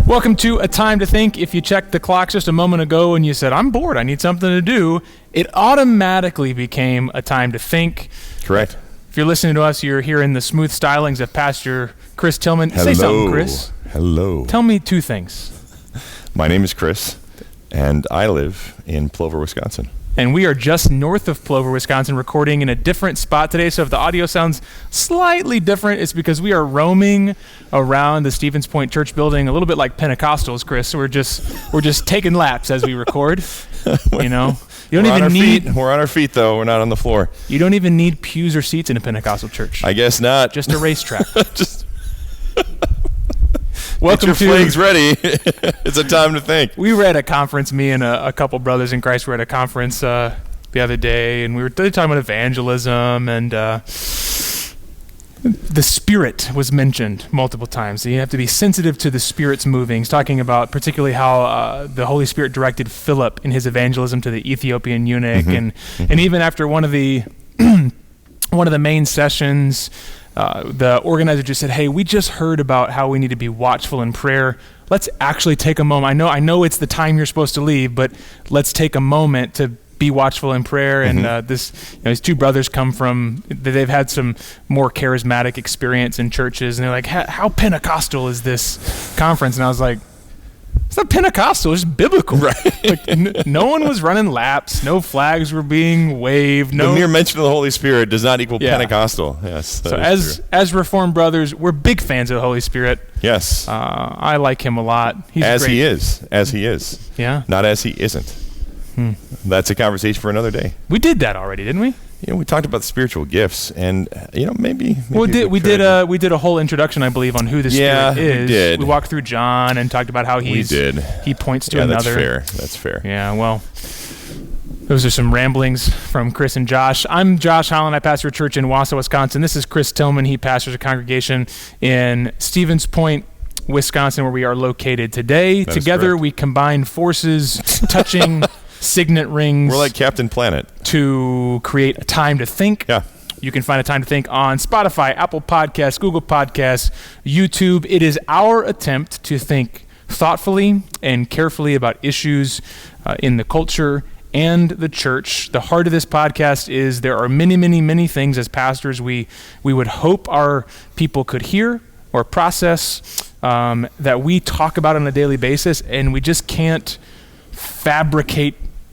Welcome to A Time to Think. If you checked the clock just a moment ago and you said, I'm bored, I need something to do, it automatically became A Time to Think. Correct. If you're listening to us, you're hearing the smooth stylings of Pastor Chris Tillman. Hello. Say something, Chris. Hello. Tell me two things. My name is Chris, and I live in Plover, Wisconsin. And we are just north of Plover, Wisconsin, recording in a different spot today. So if the audio sounds slightly different, it's because we are roaming around the Stevens Point Church building, a little bit like Pentecostals, Chris. We're just taking laps as we record. You know, you don't even need. We're on our feet, though. We're not on the floor. You don't even need pews or seats in a Pentecostal church. I guess not. Just a racetrack. Welcome Get your flags ready. It's a time to think. We were at a conference, me and a couple brothers in Christ were at a conference the other day, and we were talking about evangelism, and the Spirit was mentioned multiple times. So you have to be sensitive to the Spirit's movings, talking about particularly how the Holy Spirit directed Philip in his evangelism to the Ethiopian eunuch, and even after one of the main sessions, the organizer just said, hey, we just heard about how we need to be watchful in prayer. Let's actually take a moment. I know it's the time you're supposed to leave, but let's take a moment to be watchful in prayer. And these two brothers come from, they've had some more charismatic experience in churches, and they're like, how Pentecostal is this conference? And I was like, it's not Pentecostal, it's just biblical. Right. Like, no one was running laps, no flags were being waved. The mere mention of the Holy Spirit does not equal Pentecostal. Yes. So as Reformed brothers, we're big fans of the Holy Spirit. Yes. I like him a lot. He's great. As he is. Yeah. Not as he isn't. That's a conversation for another day. We did that already, didn't we? We talked about the spiritual gifts, and maybe. Well, we did a whole introduction, I believe, on who the Spirit is. We did. We walked through John and talked about how he points to another. That's fair. Yeah. Well, those are some ramblings from Chris and Josh. I'm Josh Holland. I pastor a church in Wausau, Wisconsin. This is Chris Tillman. He pastors a congregation in Stevens Point, Wisconsin, where we are located today. Together, we combine forces, touching signet rings. We're like Captain Planet. To create A Time to Think. Yeah. You can find A Time to Think on Spotify, Apple Podcasts, Google Podcasts, YouTube. It is our attempt to think thoughtfully and carefully about issues in the culture and the church. The heart of this podcast is there are many, many, many things as pastors we would hope our people could hear or process that we talk about on a daily basis, and we just can't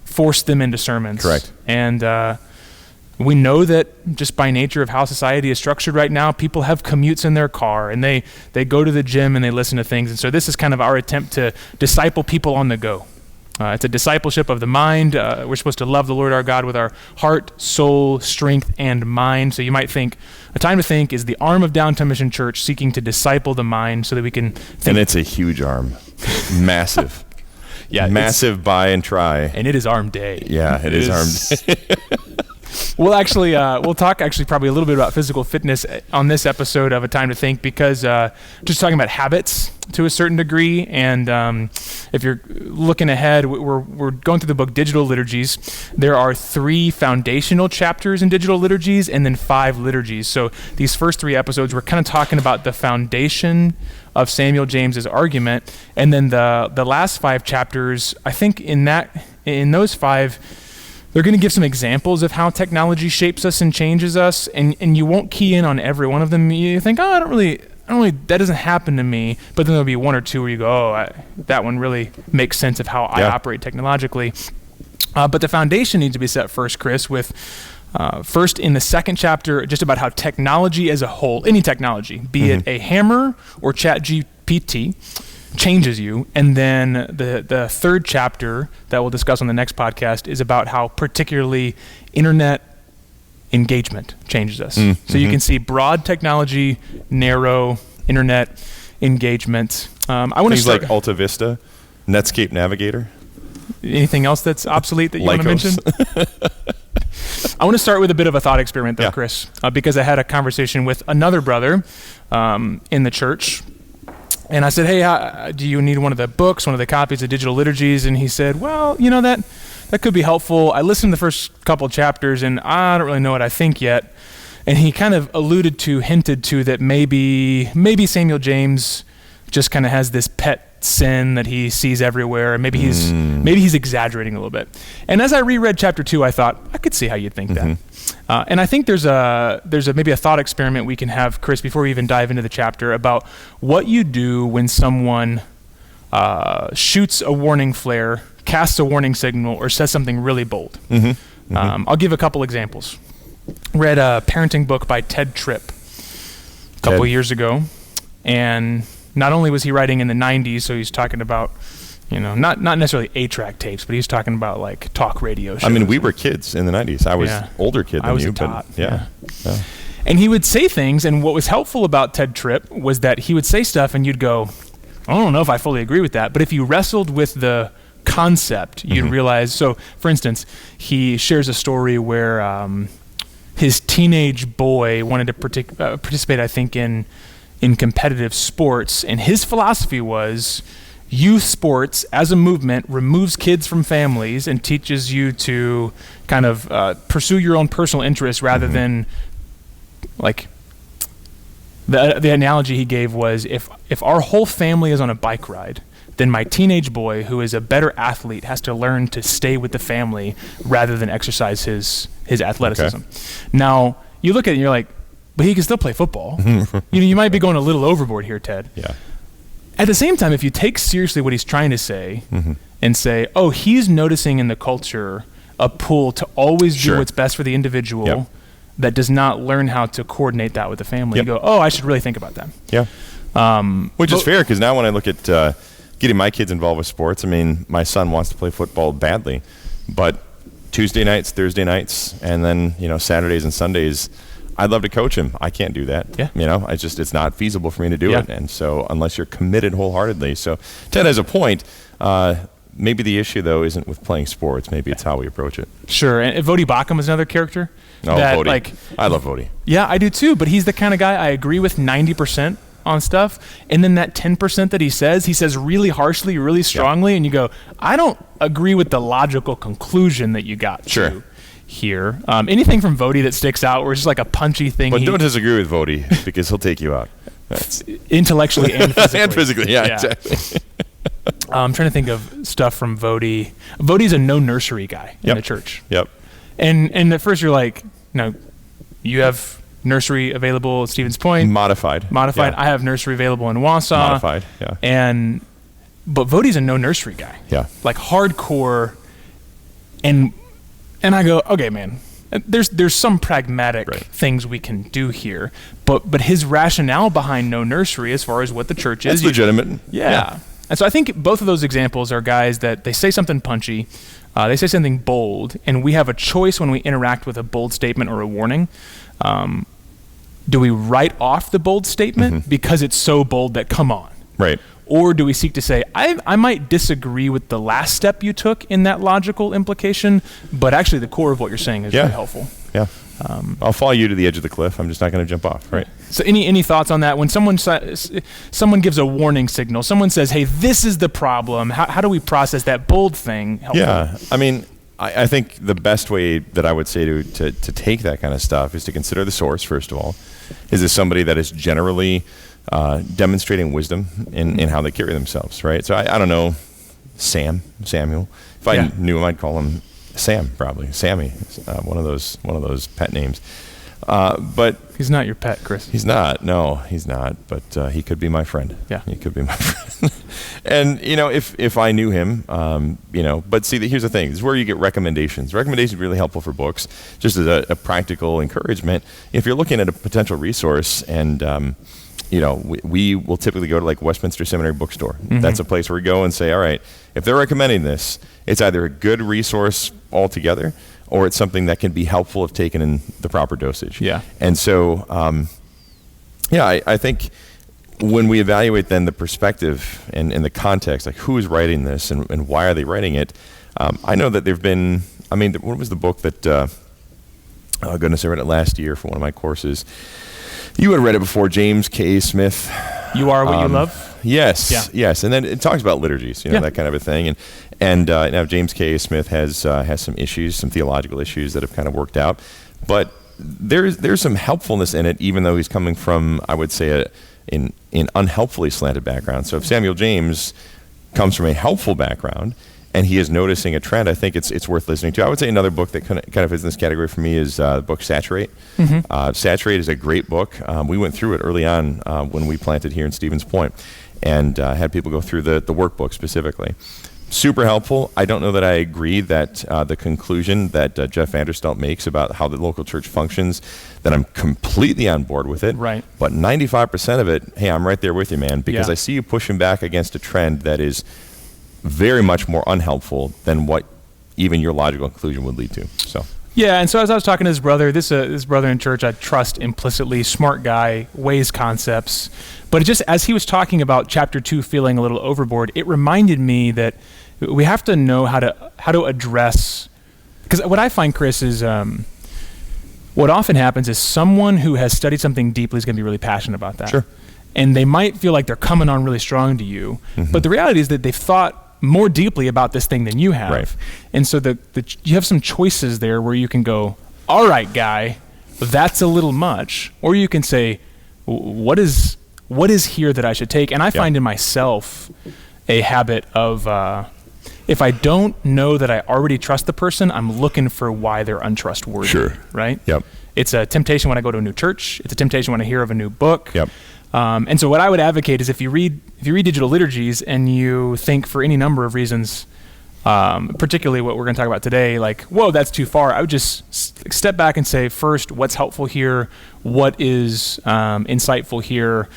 force them into sermons. Correct. And we know that just by nature of how society is structured right now, people have commutes in their car, and they go to the gym and they listen to things. And so this is kind of our attempt to disciple people on the go. It's a discipleship of the mind. We're supposed to love the Lord our God with our heart, soul, strength, and mind. So you might think A Time to Think is the arm of Downtown Mission Church seeking to disciple the mind so that we can think. And it's a huge arm. Massive. Yeah, massive buy and try. And it is arm day. Yeah, it is arm day. We'll talk probably a little bit about physical fitness on this episode of A Time to Think, because just talking about habits to a certain degree. And if you're looking ahead, we're going through the book Digital Liturgies. There are 3 foundational chapters in Digital Liturgies and then 5 liturgies. So these first 3 episodes, we're kind of talking about the foundation of Samuel James's argument. And then the last 5 chapters, I think in those 5, they're going to give some examples of how technology shapes us and changes us, and you won't key in on every one of them. You think, I don't really, that doesn't happen to me. But then there'll be 1 or 2 where you go, that one really makes sense of how I operate technologically. But the foundation needs to be set first, Chris, with first in the 2nd chapter, just about how technology as a whole, any technology, be it a hammer or ChatGPT, changes you. And then the 3rd chapter that we'll discuss on the next podcast is about how particularly internet engagement changes us. So you can see broad technology, narrow internet engagement. I want to start like Alta Vista, Netscape Navigator. Anything else that's obsolete that you want to mention? I want to start with a bit of a thought experiment, though, Chris, because I had a conversation with another brother in the church. And I said, hey, do you need one of the books, one of the copies of Digital Liturgies? And he said, well, that could be helpful. I listened to the first couple chapters, and I don't really know what I think yet. And he kind of hinted to that maybe Samuel James just kind of has this pet sin that he sees everywhere, and maybe he's exaggerating a little bit. And as I reread chapter 2, I thought I could see how you'd think that. And I think there's maybe a thought experiment we can have, Chris, before we even dive into the chapter, about what you do when someone shoots a warning flare, casts a warning signal, or says something really bold. I'll give a couple examples. Read a parenting book by Ted Tripp a couple years ago, and not only was he writing in the 90s, so he's talking about, not necessarily 8-track tapes, but he's talking about like talk radio shows. I mean, we were kids in the 90s. I was older kid than I was you, a tot, but yeah. And he would say things, and what was helpful about Ted Tripp was that he would say stuff and you'd go, I don't know if I fully agree with that, but if you wrestled with the concept, you'd realize. So, for instance, he shares a story where his teenage boy wanted to participate, I think, in competitive sports, and his philosophy was youth sports as a movement removes kids from families and teaches you to kind of pursue your own personal interests rather than, like, the analogy he gave was if our whole family is on a bike ride, then my teenage boy, who is a better athlete, has to learn to stay with the family rather than exercise his athleticism. Now, you look at it and you're like, but he can still play football. You might be going a little overboard here, Ted. Yeah. At the same time, if you take seriously what he's trying to say and say, oh, he's noticing in the culture a pull to always do what's best for the individual that does not learn how to coordinate that with the family. You go, oh, I should really think about that. Yeah. Which is fair, because now when I look at getting my kids involved with sports, I mean, my son wants to play football badly, but Tuesday nights, Thursday nights, and then, Saturdays and Sundays, I'd love to coach him. I can't do that. It's not feasible for me to do it. And so unless you're committed wholeheartedly. So Ted has a point. Maybe the issue, though, isn't with playing sports. Maybe it's how we approach it. Sure. And Vodi Bakum is another character. Vodi. I love Vodi. Yeah, I do too. But he's the kind of guy I agree with 90% on stuff. And then that 10% that he says really harshly, really strongly. And you go, I don't agree with the logical conclusion that you got to here. Anything from Vodi that sticks out where it's just like a punchy thing. But don't disagree with Vodi, because he'll take you out. Intellectually and physically. And physically, exactly. I'm trying to think of stuff from Vodi. Vodi's a no nursery guy in the church. And at first you're like, no, you have nursery available at Stevens Point. Modified. I have nursery available in Wausau. Modified, But Vodi's a no nursery guy. Like hardcore. And I go, okay, man, there's some pragmatic things we can do here, but his rationale behind no nursery, as far as what the church is, it's legitimate. And so I think both of those examples are guys that they say something punchy, they say something bold, and we have a choice when we interact with a bold statement or a warning. Do we write off the bold statement because it's so bold that come on? Right. Or do we seek to say, I might disagree with the last step you took in that logical implication, but actually the core of what you're saying is very helpful. I'll follow you to the edge of the cliff. I'm just not going to jump off, right? So any thoughts on that? When someone gives a warning signal, someone says, hey, this is the problem, how do we process that bold thing? Yeah, I mean, I think the best way that I would say to take that kind of stuff is to consider the source, first of all. Is this somebody that is generally demonstrating wisdom in how they carry themselves, right? So I don't know, Samuel. If I knew him, I'd call him Sam, probably. Sammy, one of those pet names. But he's not your pet, Chris. He's not. No, he's not. But he could be my friend. Yeah, he could be my friend. And if I knew him, But see, here's the thing: this is where you get recommendations. Recommendations are really helpful for books, just as a practical encouragement. If you're looking at a potential resource, and we will typically go to like Westminster Seminary Bookstore. That's a place where we go and say, all right, if they're recommending this, it's either a good resource altogether, or it's something that can be helpful if taken in the proper dosage. And so, I think when we evaluate then the perspective and the context, like who is writing this and why are they writing it, I know that there've been, what was the book that, oh goodness, I read it last year for one of my courses. You had read it before, James K. Smith. You Are What You Love? Yes, yes. And then it talks about liturgies, that kind of a thing. And now James K. Smith has some issues, some theological issues that have kind of worked out. But there's some helpfulness in it, even though he's coming from, I would say, an unhelpfully slanted background. So if Samuel James comes from a helpful background and he is noticing a trend, I think it's worth listening to. I would say another book that kind of fits in this category for me is the book Saturate. Saturate is a great book. We went through it early on when we planted here in Stevens Point, and had people go through the workbook specifically. Super helpful. I don't know that I agree that the conclusion that Jeff Vanderstelt makes about how the local church functions, that I'm completely on board with it. Right. But 95% of it, hey, I'm right there with you, man, because Yeah. I see you pushing back against a trend that is very much more unhelpful than what even your logical conclusion would lead to. So. Yeah, and so as I was talking to his brother, this brother in church I trust implicitly, smart guy, weighs concepts. But it just, as he was talking about chapter 2 feeling a little overboard, it reminded me that we have to know how to address, because what I find, Chris, is what often happens is someone who has studied something deeply is going to be really passionate about that. Sure. And they might feel like they're coming on really strong to you, but the reality is that they've thought more deeply about this thing than you have. Right. And so you have some choices there where you can go, all right, guy, that's a little much. Or you can say, what is here that I should take? And I find in myself a habit of, if I don't know that I already trust the person, I'm looking for why they're untrustworthy. Sure. Right? Yep. It's a temptation when I go to a new church. It's a temptation when I hear of a new book. Yep. And so what I would advocate is if you read digital liturgies and you think for any number of reasons, particularly what we're going to talk about today, like, whoa, that's too far, I would just step back and say, first, what's helpful here? What is insightful here?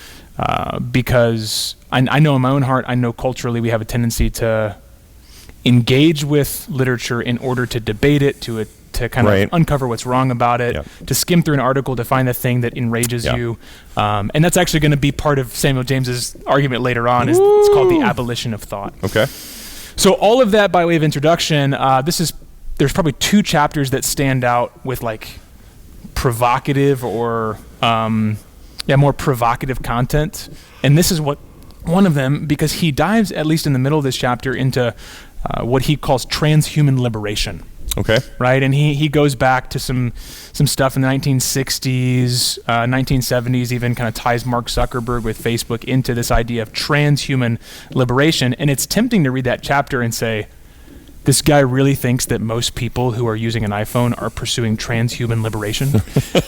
Because I know in my own heart, I know culturally we have a tendency to engage with literature in order to debate it, to kind of uncover what's wrong about it, to skim through an article to find the thing that enrages you. And that's actually going to be part of Samuel James's argument later on. It's called the abolition of thought. Okay. So all of that by way of introduction, there's probably 2 chapters that stand out with like provocative or more provocative content. And this is one of them, because he dives, at least in the middle of this chapter, into what he calls transhuman liberation. Okay. Right, and he goes back to some stuff in the 1960s, 1970s, even kind of ties Mark Zuckerberg with Facebook into this idea of transhuman liberation. And it's tempting to read that chapter and say, this guy really thinks that most people who are using an iPhone are pursuing transhuman liberation.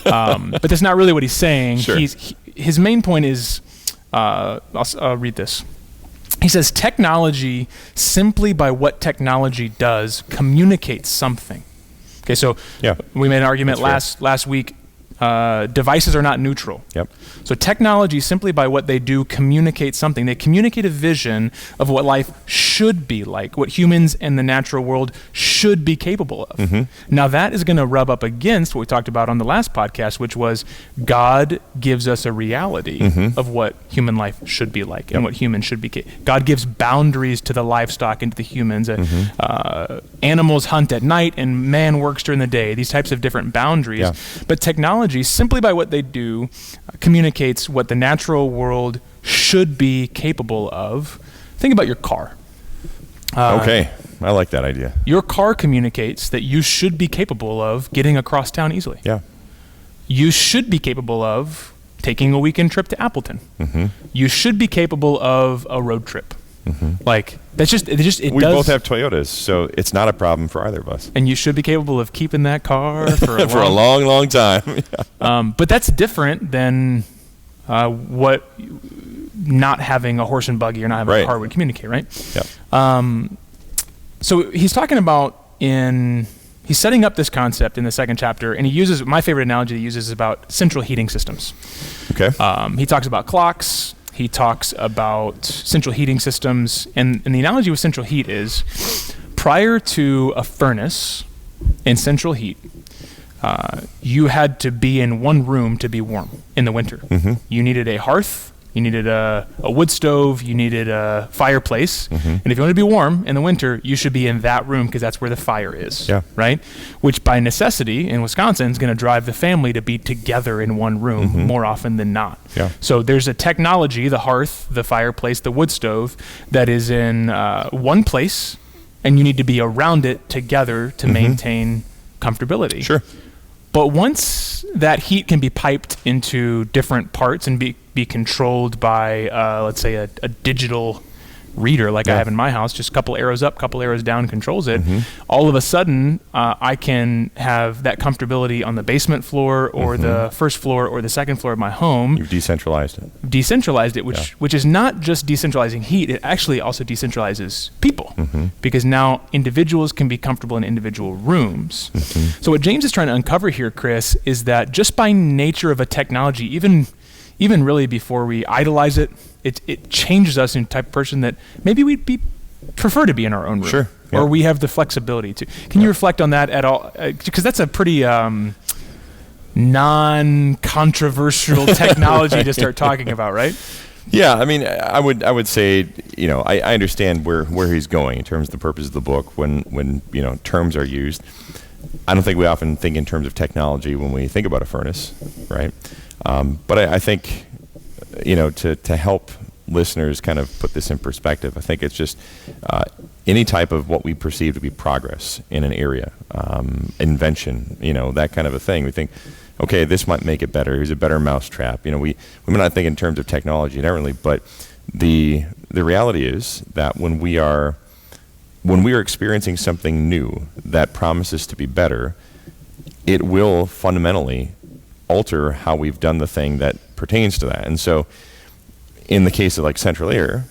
But that's not really what he's saying. Sure. His main point is, I'll read this. He says, technology, simply by what technology does, communicates something. Okay, so we made an argument last week. Devices are not neutral. Yep. So technology, simply by what they do, communicates something. They communicate a vision of what life should be like, what humans and the natural world should be capable of. Mm-hmm. Now that is going to rub up against what we talked about on the last podcast, which was God gives us a reality of what human life should be like and what humans should be. God gives boundaries to the livestock and to the humans. Animals hunt at night and man works during the day. These types of different boundaries. Yeah. But technology, simply by what they do, communicates what the natural world should be capable of. Think about your car. Okay, I like that idea. Your car communicates that you should be capable of getting across town easily. Yeah. You should be capable of taking a weekend trip to Appleton. Mm-hmm. You should be capable of a road trip. Mm-hmm. Like, that's just, it we does. Both have Toyotas, so it's not a problem for either of us. And you should be capable of keeping that car for a long, long time. But that's different than what not having a horse and buggy or not having a car would communicate, right? Yeah. So he's talking about he's setting up this concept in the second chapter, and he uses, my favorite analogy he uses is about central heating systems. Okay. He talks about clocks. He talks about central heating systems, and the analogy with central heat is prior to a furnace in central heat, you had to be in one room to be warm in the winter. Mm-hmm. You needed a hearth, you needed a wood stove, you needed a fireplace, and if you want to be warm in the winter, you should be in that room because that's where the fire is, right? Which by necessity in Wisconsin is going to drive the family to be together in one room more often than not. Yeah. So there's a technology, the hearth, the fireplace, the wood stove, that is in one place, and you need to be around it together to maintain comfortability. Sure. But once that heat can be piped into different parts and be controlled by, let's say, a digital reader like I have in my house, just a couple arrows up, couple arrows down controls it, all of a sudden I can have that comfortability on the basement floor or the first floor or the second floor of my home. You've decentralized it. Which is not just decentralizing heat, it actually also decentralizes people, because now individuals can be comfortable in individual rooms. So what James is trying to uncover here, Chris, is that just by nature of a technology, even really before we idolize it, it changes us into the type of person that maybe we'd prefer to be in our own room. Sure. Yeah. Or we have the flexibility to. Can you reflect on that at all? Because that's a pretty non-controversial technology to start talking about, right? Yeah, I mean, I would say, I understand where he's going in terms of the purpose of the book when terms are used. I don't think we often think in terms of technology when we think about a furnace, right? But I think, to help listeners kind of put this in perspective, I think it's just any type of what we perceive to be progress in an area, invention, that kind of a thing. We think, okay, this might make it better. Here's a better mousetrap. We might not think in terms of technology inherently, but the reality is that when we are experiencing something new that promises to be better, it will fundamentally alter how we've done the thing that pertains to that. And so in the case of like central air,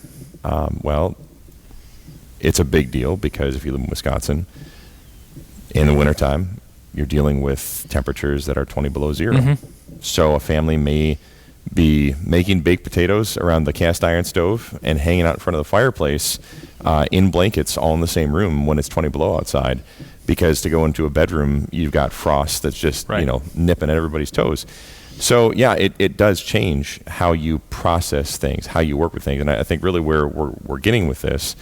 it's a big deal because if you live in Wisconsin, in the wintertime, you're dealing with temperatures that are 20 below zero. So a family may be making baked potatoes around the cast iron stove and hanging out in front of the fireplace in blankets all in the same room when it's 20 below outside, because to go into a bedroom, you've got frost that's just, nipping at everybody's toes. So yeah, it does change how you process things, how you work with things. And I think really where we're getting with this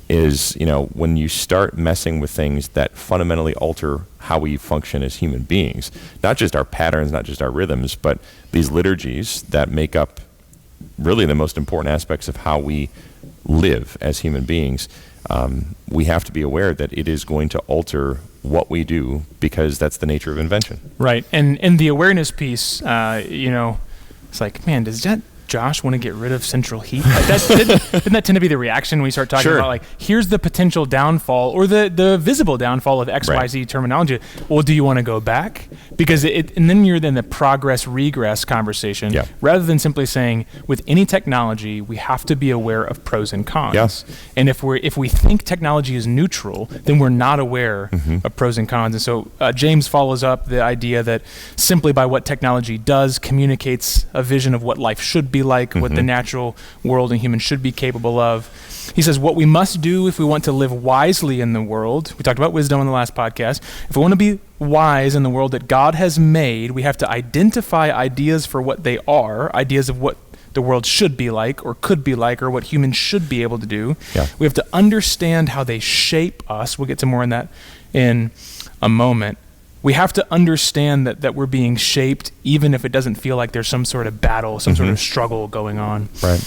is, when you start messing with things that fundamentally alter how we function as human beings, not just our patterns, not just our rhythms, but these liturgies that make up really the most important aspects of how we live as human beings, we have to be aware that it is going to alter what we do because that's the nature of invention. Right. And the awareness piece, it's like, man, does that Josh want to get rid of central heat? Like didn't that tend to be the reaction when we start talking about, like, here's the potential downfall or the visible downfall of XYZ terminology. Well, do you want to go back? Because and then you're in the progress regress conversation, rather than simply saying with any technology, we have to be aware of pros and cons. Yes. And if we think technology is neutral, then we're not aware of pros and cons. And so James follows up the idea that simply by what technology does communicates a vision of what life should be like, what the natural world and humans should be capable of. He says what we must do if we want to live wisely in the world, we talked about wisdom on the last podcast, if we want to be wise in the world that God has made, we have to identify ideas for what they are, ideas of what the world should be like or could be like or what humans should be able to do. We have to understand how they shape us. We'll get to more on that in a moment. We have to understand that we're being shaped even if it doesn't feel like there's some sort of battle, some sort of struggle going on. Right.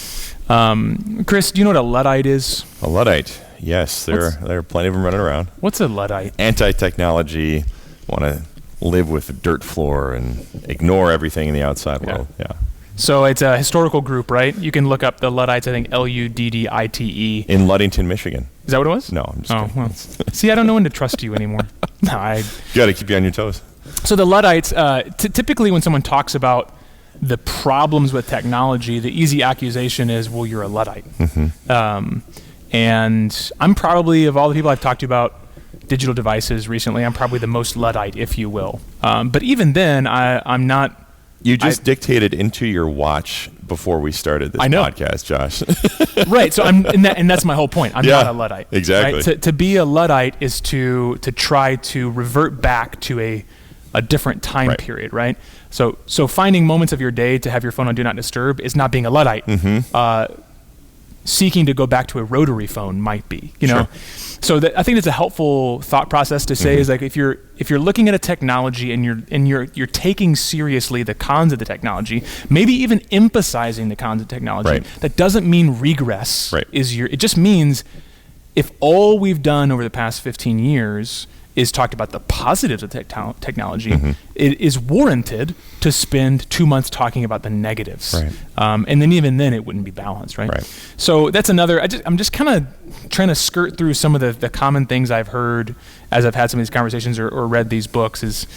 Chris, do you know what a Luddite is? A Luddite, yes. There are plenty of them running around. What's a Luddite? Anti-technology, want to live with a dirt floor and ignore everything in the outside world. Yeah. So it's a historical group, right? You can look up the Luddites, I think Luddite. In Ludington, Michigan. Is that what it was? No, I'm just kidding. Well. See, I don't know when to trust you anymore. No, you got to keep you on your toes. So the Luddites, typically when someone talks about the problems with technology, the easy accusation is, well, you're a Luddite. And I'm probably, of all the people I've talked to about digital devices recently, I'm probably the most Luddite, if you will. But even then, I'm not. You just dictated into your watch before we started this podcast, Josh. Right. So and that's my whole point. I'm not a Luddite. Exactly. Right? To be a Luddite is to try to revert back to a different time period, right? So finding moments of your day to have your phone on Do Not Disturb is not being a Luddite. Seeking to go back to a rotary phone might be, know. So I think it's a helpful thought process to say is like if you're looking at a technology and you're taking seriously the cons of the technology, maybe even emphasizing the cons of technology, that doesn't mean regress. It just means if all we've done over the past 15 years is talked about the positives of technology, it is warranted to spend 2 months talking about the negatives. Right. And then even then it wouldn't be balanced, right? So that's another, I'm just kind of trying to skirt through some of the common things I've heard as I've had some of these conversations or read these books. Is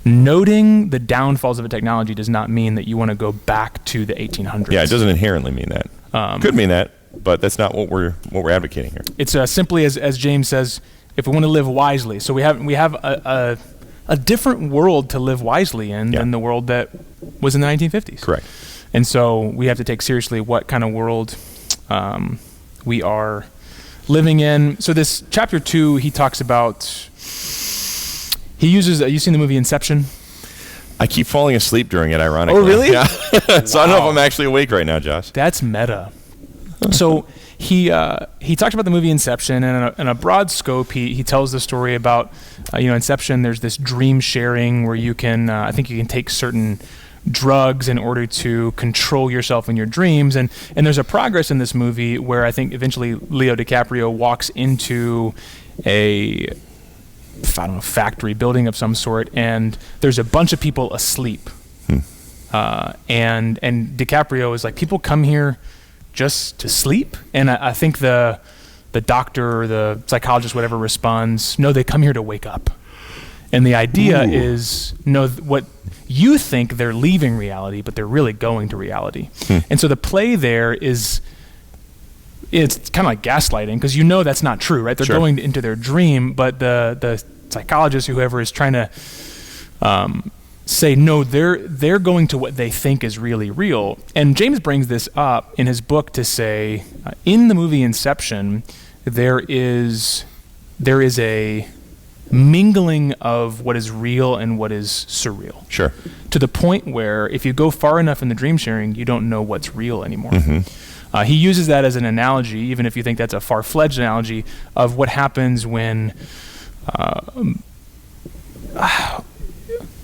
noting the downfalls of a technology does not mean that you want to go back to the 1800s. Yeah, it doesn't inherently mean that. Could mean that, but that's not what we're advocating here. It's simply as James says, if we want to live wisely. So we have a different world to live wisely in than the world that was in the 1950s. Correct. And so we have to take seriously what kind of world we are living in. So this chapter 2, he talks about, he uses, you seen the movie Inception? I keep falling asleep during it, ironically. Oh, really? Yeah. So I don't know if I'm actually awake right now, Josh. That's meta. So he talked about the movie Inception, and in a broad scope, he tells the story about, Inception. There's this dream sharing where you can, I think you can take certain drugs in order to control yourself in your dreams, and there's a progress in this movie where I think eventually Leo DiCaprio walks into a factory building of some sort, and there's a bunch of people asleep, and DiCaprio is like, people come here just to sleep? And I think the doctor or the psychologist, whatever, responds, no, they come here to wake up. And the idea is, no, what you think they're leaving reality, but they're really going to reality. And so the play there is, it's kind of like gaslighting, because that's not true, right? They're going into their dream, but the psychologist, whoever, is trying to say, no, they're going to what they think is really real. And James brings this up in his book to say, in the movie Inception, there is a mingling of what is real and what is surreal. Sure. To the point where if you go far enough in the dream sharing, you don't know what's real anymore. He uses that as an analogy, even if you think that's a far-fledged analogy, of what happens when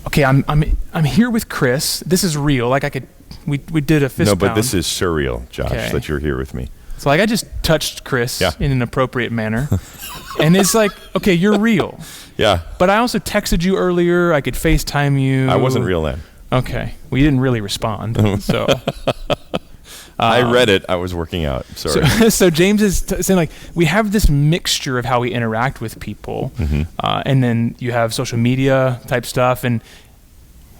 okay, I'm here with Chris. This is real. Like we did a fist No, but pound. this is surreal, Josh, that you're here with me. So like I just touched Chris in an appropriate manner, and it's like, okay, you're real. Yeah. But I also texted you earlier. I could FaceTime you. I wasn't real then. Okay. Well, you didn't really respond. So I read it. I was working out. Sorry. So James is saying, like, we have this mixture of how we interact with people, and then you have social media type stuff, and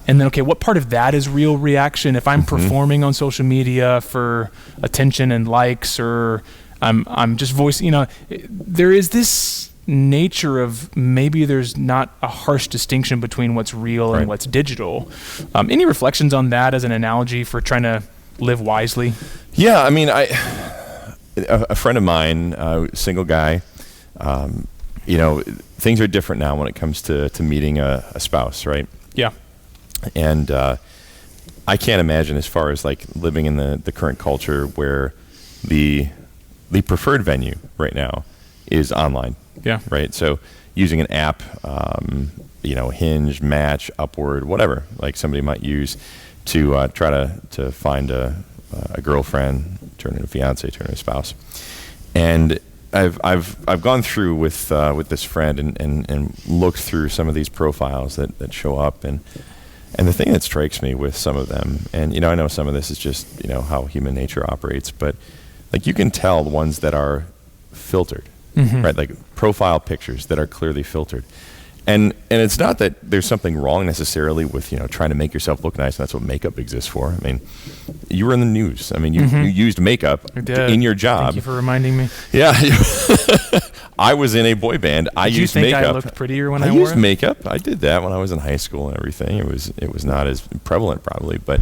then, okay, what part of that is real reaction? If I'm performing on social media for attention and likes, or I'm just voicing, there is this nature of maybe there's not a harsh distinction between what's real and what's digital. Any reflections on that as an analogy for trying to live wisely? Yeah, I mean, a friend of mine, single guy, things are different now when it comes to meeting a spouse, right? Yeah. And I can't imagine, as far as like living in the current culture, where the preferred venue right now is online. Yeah. Right. So using an app, Hinge, Match, Upward, whatever, like somebody might use to try to find a girlfriend, turn into a fiance, turn into a spouse. And I've gone through with this friend and looked through some of these profiles that show up, and the thing that strikes me with some of them, and I know some of this is just how human nature operates, but like you can tell the ones that are filtered, right? Like profile pictures that are clearly filtered. And it's not that there's something wrong necessarily with trying to make yourself look nice. And that's what makeup exists for. I mean, you were in the news. I mean, you used makeup in your job. Thank you for reminding me. Yeah, I was in a boy band. I used makeup. Did you think I looked prettier when I wore it? I used makeup. I did that when I was in high school and everything. It was not as prevalent probably, but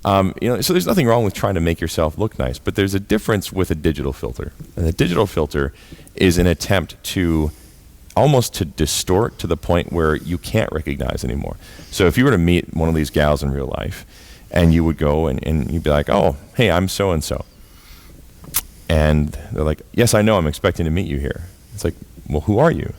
so there's nothing wrong with trying to make yourself look nice. But there's a difference with a digital filter, and the digital filter is an attempt to almost to distort to the point where you can't recognize anymore. So if you were to meet one of these gals in real life, and you would go and you'd be like, oh, hey, I'm so-and-so. And they're like, yes, I know, I'm expecting to meet you here. It's like, well, who are you?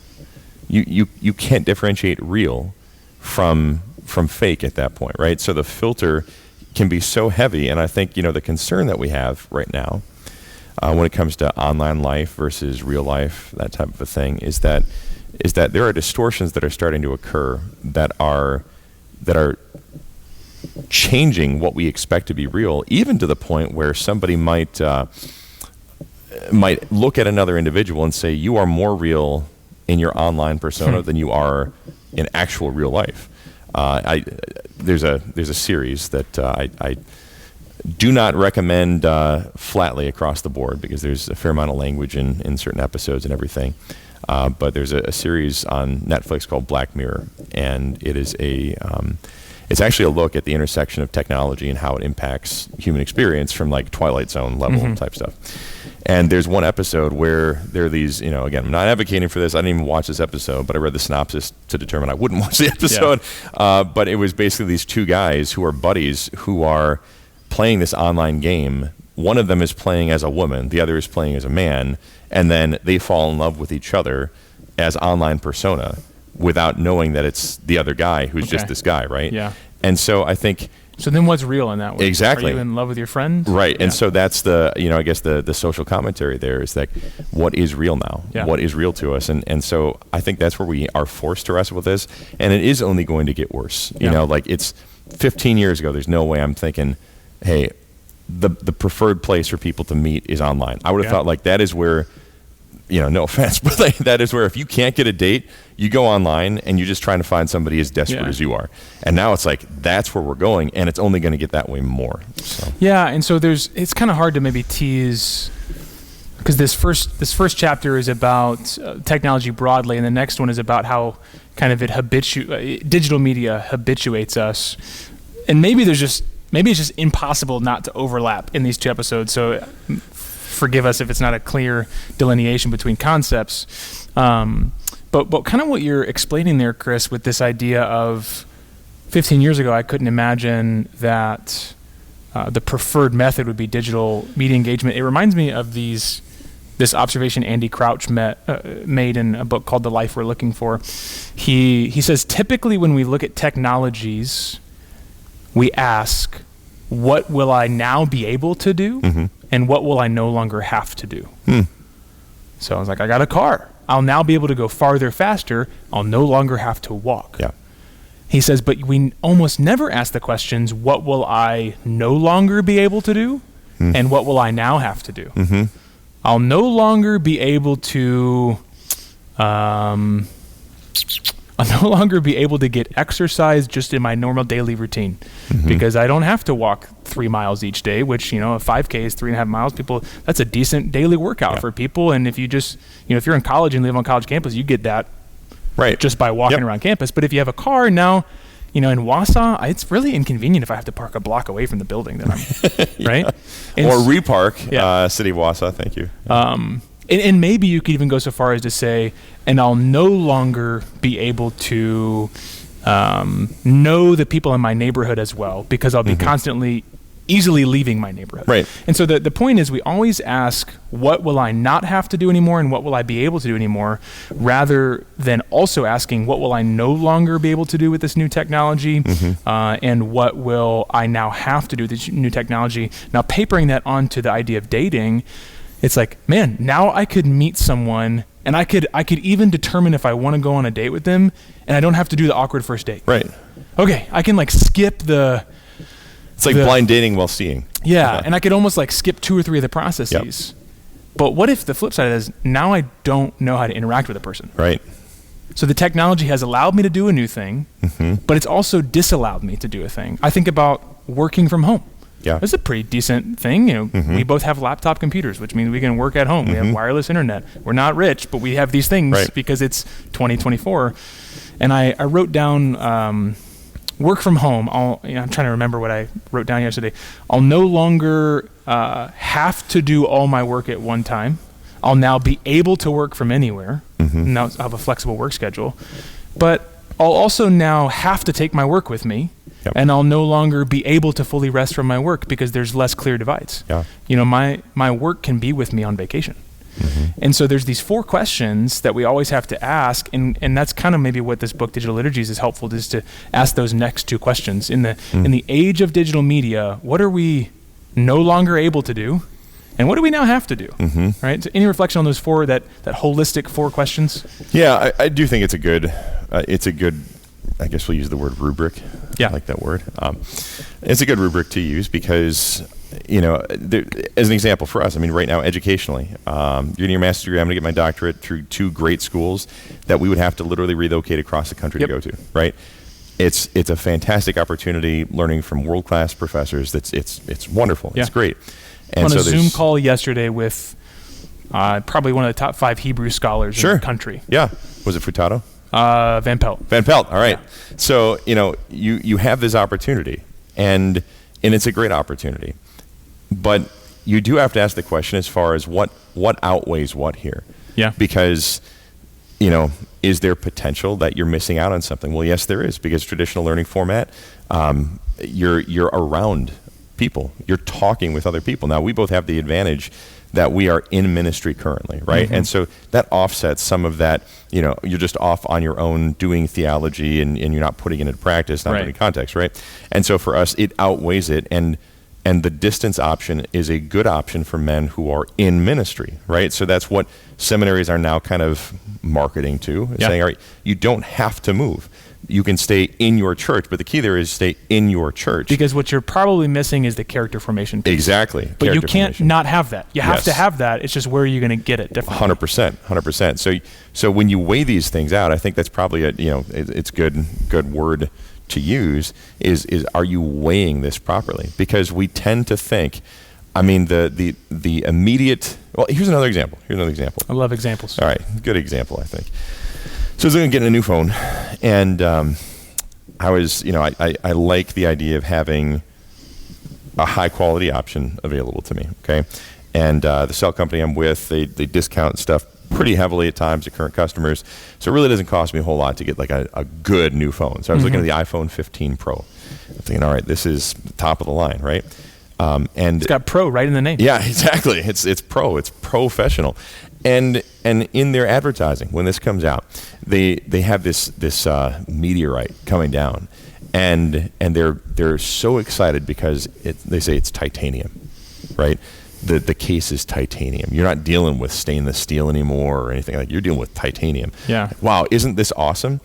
You can't differentiate real from fake at that point, right? So the filter can be so heavy, and I think, the concern that we have right now when it comes to online life versus real life, that type of a thing, is that is that there are distortions that are starting to occur that are changing what we expect to be real, even to the point where somebody might look at another individual and say, you are more real in your online persona than you are in actual real life. There's a series that I do not recommend flatly across the board, because there's a fair amount of language in certain episodes and everything. But there's a series on Netflix called Black Mirror, and it is it's actually a look at the intersection of technology and how it impacts human experience from like Twilight Zone level type stuff. And there's one episode where there are these, again, I'm not advocating for this. I didn't even watch this episode, but I read the synopsis to determine I wouldn't watch the episode. Yeah. But it was basically these two guys who are buddies who are playing this online game. One of them is playing as a woman, the other is playing as a man, and then they fall in love with each other as online persona without knowing that it's the other guy who's just this guy, right? Yeah. And so I think... So then what's real in that way? Exactly. Are you in love with your friend? Right. Yeah. And so that's the, I guess the social commentary there is like, what is real now? Yeah. What is real to us? And so I think that's where we are forced to wrestle with this. And it is only going to get worse. Like it's 15 years ago, there's no way I'm thinking, hey, the preferred place for people to meet is online. I would have thought like that is where, no offense, but like, that is where if you can't get a date, you go online and you're just trying to find somebody as desperate as you are. And now it's like, that's where we're going, and it's only going to get that way more. So. Yeah, and so it's kind of hard to maybe tease, because this first chapter is about technology broadly, and the next one is about how kind of digital media habituates us. And maybe it's just impossible not to overlap in these two episodes. So forgive us if it's not a clear delineation between concepts. But kind of what you're explaining there, Chris, with this idea of 15 years ago, I couldn't imagine that the preferred method would be digital media engagement. It reminds me of this observation Andy Crouch made in a book called The Life We're Looking For. He says, typically when we look at technologies, we ask, what will I now be able to do? Mm-hmm. And what will I no longer have to do? So I was like, I got a car. I'll now be able to go farther, faster. I'll no longer have to walk. Yeah. He says, but we almost never ask the questions, what will I no longer be able to do? And what will I now have to do? Mm-hmm. I'll no longer be able to... I'll no longer be able to get exercise just in my normal daily routine because I don't have to walk 3 miles each day, which, a 5K is 3.5 miles. That's a decent daily workout for people. And if you just, if you're in college and live on college campus, you get that just by walking around campus. But if you have a car now, in Wausau, it's really inconvenient if I have to park a block away from the building that I'm, right? Or repark, City of Wausau, thank you. And maybe you could even go so far as to say, and I'll no longer be able to know the people in my neighborhood as well, because I'll be constantly, easily leaving my neighborhood. Right. And so the point is, we always ask, what will I not have to do anymore, and what will I be able to do anymore, rather than also asking, what will I no longer be able to do with this new technology, and what will I now have to do with this new technology. Now, papering that onto the idea of dating, it's like, man, now I could meet someone and I could even determine if I want to go on a date with them, and I don't have to do the awkward first date. Right. Okay, I can skip the... It's like blind dating while seeing. Yeah, and I could almost skip 2 or 3 of the processes. Yep. But what if the flip side is, now I don't know how to interact with a person? Right. So the technology has allowed me to do a new thing, but it's also disallowed me to do a thing. I think about working from home. Yeah. It's a pretty decent thing. We both have laptop computers, which means we can work at home. We have wireless internet. We're not rich, but we have these things because it's 2024. And I wrote down work from home. I'm trying to remember what I wrote down yesterday. I'll no longer have to do all my work at one time. I'll now be able to work from anywhere. Now I'll have a flexible work schedule. But I'll also now have to take my work with me. Yep. And I'll no longer be able to fully rest from my work because there's less clear divides. Yeah. My work can be with me on vacation. And so there's these 4 questions that we always have to ask, and that's kind of maybe what this book, Digital Liturgies, is helpful, is to ask those next 2 questions. In the age of digital media, what are we no longer able to do, Mm-hmm. And what do we now have to do? Mm-hmm. Right? So any reflection on those that holistic 4 questions? Yeah, I do think it's a good, I guess we'll use the word rubric. Yeah. I like that word. It's a good rubric to use because, as an example for us, I mean, right now, educationally, you're getting your master's degree, I'm going to get my doctorate through 2 great schools that we would have to literally relocate across the country to go to, right? It's a fantastic opportunity learning from world-class professors. It's wonderful. Yeah. It's great. And on so a Zoom call yesterday with probably one of the top 5 Hebrew scholars in the country. Yeah. Was it Furtado? Van Pelt. Van Pelt. All right. Yeah. So, you have this opportunity, and it's a great opportunity. But you do have to ask the question as far as what outweighs what here. Yeah. Because, is there potential that you're missing out on something? Well, yes, there is, because traditional learning format, you're around people. You're talking with other people. Now, we both have the advantage that we are in ministry currently, right? Mm-hmm. And so that offsets some of that, you're just off on your own doing theology and you're not putting it into practice, not putting context, right? And so for us, it outweighs it. And the distance option is a good option for men who are in ministry, right? So that's what seminaries are now kind of marketing to, saying, all right, you don't have to move. You can stay in your church, but the key there is stay in your church. Because what you're probably missing is the character formation piece. Exactly. But you can't not have that. You have to have that. It's just where you're going to get it differently. 100%. So when you weigh these things out, I think that's probably it's good word to use is are you weighing this properly? Because we tend to think, I mean, the immediate. Well, here's another example. I love examples. All right, good example, I think. So I was going to get a new phone, and I was, I like the idea of having a high quality option available to me. Okay, and the cell company I'm with, they discount stuff pretty heavily at times to current customers, so it really doesn't cost me a whole lot to get like a good new phone. So I was looking at the iPhone 15 Pro. I'm thinking, all right, this is top of the line, right? And it's got pro right in the name. Yeah, exactly. It's pro. It's professional. And in their advertising, when this comes out, they have this meteorite coming down, and they're so excited because they say it's titanium, right? The case is titanium. You're not dealing with stainless steel anymore or anything like that. You're dealing with titanium. Yeah. Wow, isn't this awesome?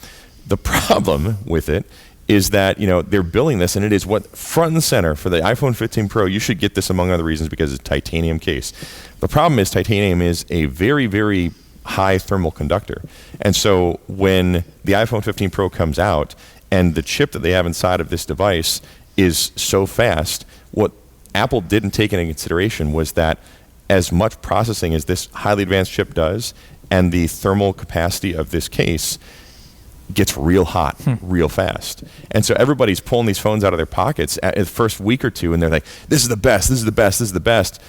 The problem with it is that they're billing this, and it is what front and center for the iPhone 15 Pro. You should get this among other reasons because it's a titanium case. The problem is titanium is a very, very high thermal conductor, and so when the iPhone 15 Pro comes out and the chip that they have inside of this device is so fast, what Apple didn't take into consideration was that as much processing as this highly advanced chip does, and the thermal capacity of this case gets real hot real fast. And so everybody's pulling these phones out of their pockets at the first week or two, and they're like, this is the best, this is the best, this is the best.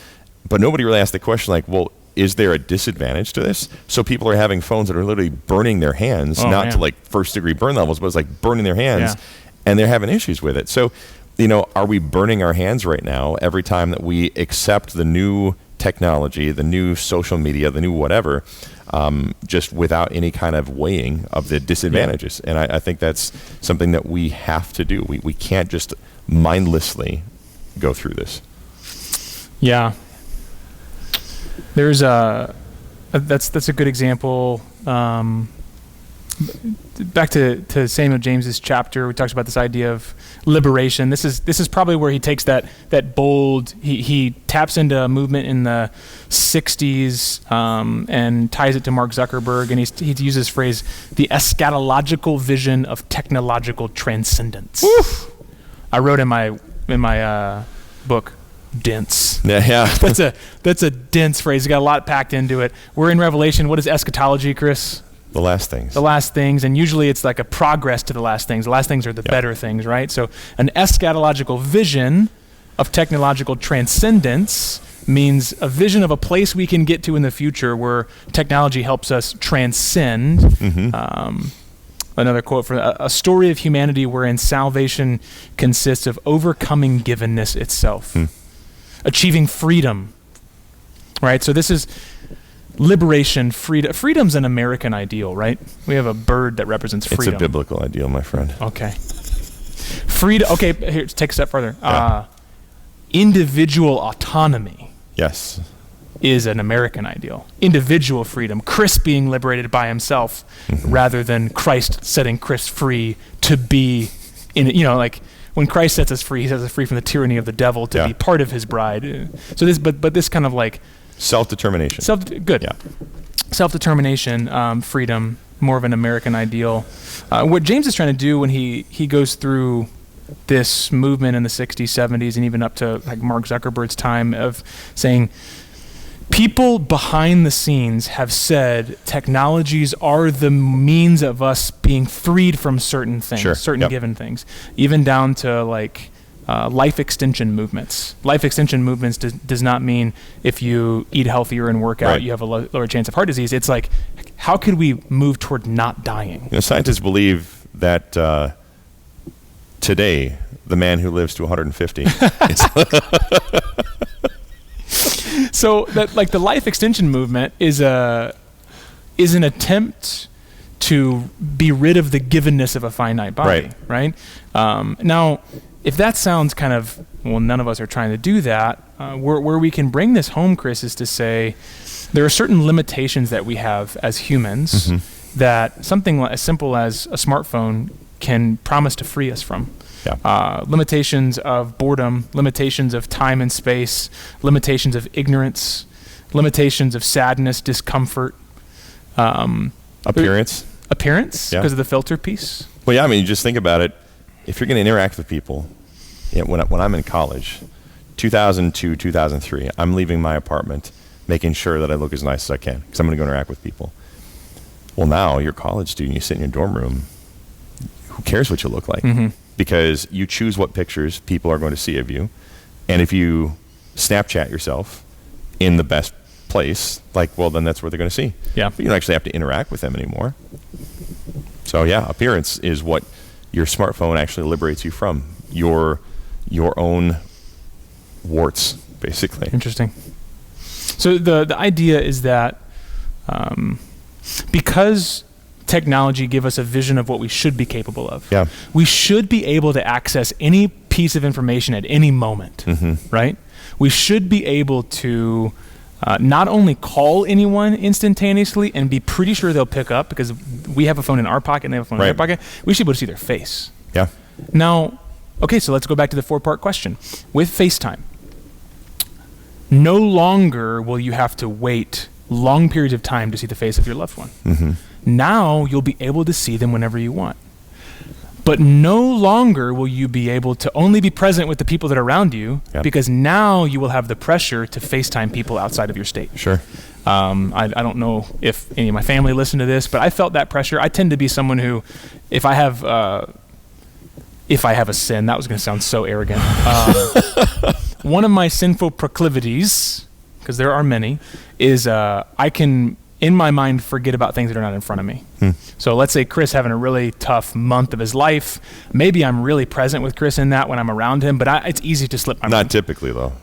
But nobody really asked the question like, well, is there a disadvantage to this? So people are having phones that are literally burning their hands, to like first degree burn levels, but it's like burning their hands, and they're having issues with it. So, are we burning our hands right now every time that we accept the new technology, the new social media, the new whatever, just without any kind of weighing of the disadvantages? And I think that's something that we have to do. We can't just mindlessly go through this. Yeah. There's that's a good example. Back to Samuel James's chapter, we talked about this idea of liberation. This is probably where he takes that bold. He taps into a movement in the '60s and ties it to Mark Zuckerberg, and he uses this phrase, the eschatological vision of technological transcendence. Woo! I wrote in my book, dense. Yeah. That's a dense phrase. It's got a lot packed into it. We're in Revelation. What is eschatology, Chris? The last things. The last things, and usually it's like a progress to the last things. The last things are the better things, right? So an eschatological vision of technological transcendence means a vision of a place we can get to in the future where technology helps us transcend. Mm-hmm. Another quote for a story of humanity wherein salvation consists of overcoming givenness itself, achieving freedom, right? So this is liberation, freedom. Freedom's an American ideal, right? We have a bird that represents freedom. It's a biblical ideal, my friend. Okay. Freedom. Okay, here, take a step further. Individual autonomy. Yes. is an American ideal. Individual freedom, Chris being liberated by himself, rather than Christ setting Chris free to be in, like when Christ sets us free, he sets us free from the tyranny of the devil to be part of his bride. So but this kind of like self-determination. Self-determination, freedom, more of an American ideal. What James is trying to do when he goes through this movement in the 60s, 70s, and even up to like Mark Zuckerberg's time of saying, people behind the scenes have said technologies are the means of us being freed from certain things, given things, even down to like life extension movements. Life extension movements does not mean if you eat healthier and work out, you have a lower chance of heart disease. It's like, how could we move toward not dying? Scientists believe that today, the man who lives to 150 So that, like, the life extension movement is an attempt to be rid of the givenness of a finite body, right? Now, if that sounds kind of, well, none of us are trying to do that, where we can bring this home, Chris, is to say there are certain limitations that we have as humans that something as simple as a smartphone can promise to free us from. Limitations of boredom, limitations of time and space, limitations of ignorance, limitations of sadness, discomfort. Appearance, because of the filter piece. Well, yeah, I mean, just think about it. If you're going to interact with people, when I'm in college, 2002, 2003, I'm leaving my apartment, making sure that I look as nice as I can, because I'm going to go interact with people. Well, now you're a college student, you sit in your dorm room, who cares what you look like? Because you choose what pictures people are going to see of you. And if you Snapchat yourself in the best place, like, well, then that's what they're going to see. But you don't actually have to interact with them anymore. So appearance is what your smartphone actually liberates you from. Your own warts, basically. Interesting. So the idea is that because technology give us a vision of what we should be capable of. We should be able to access any piece of information at any moment, right? We should be able to not only call anyone instantaneously and be pretty sure they'll pick up because we have a phone in our pocket and they have a phone in their pocket. We should be able to see their face. Now, okay, so let's go back to the 4-part question. With FaceTime, no longer will you have to wait long periods of time to see the face of your loved one. Now you'll be able to see them whenever you want. But no longer will you be able to only be present with the people that are around you because now you will have the pressure to FaceTime people outside of your state. I don't know if any of my family listen to this, but I felt that pressure. I tend to be someone who, if I have a sin, that was going to sound so arrogant. One of my sinful proclivities, because there are many, is I can, in my mind, forget about things that are not in front of me. So let's say Chris having a really tough month of his life. Maybe I'm really present with Chris in that when I'm around him, but it's easy to slip my mind. Not typically, though.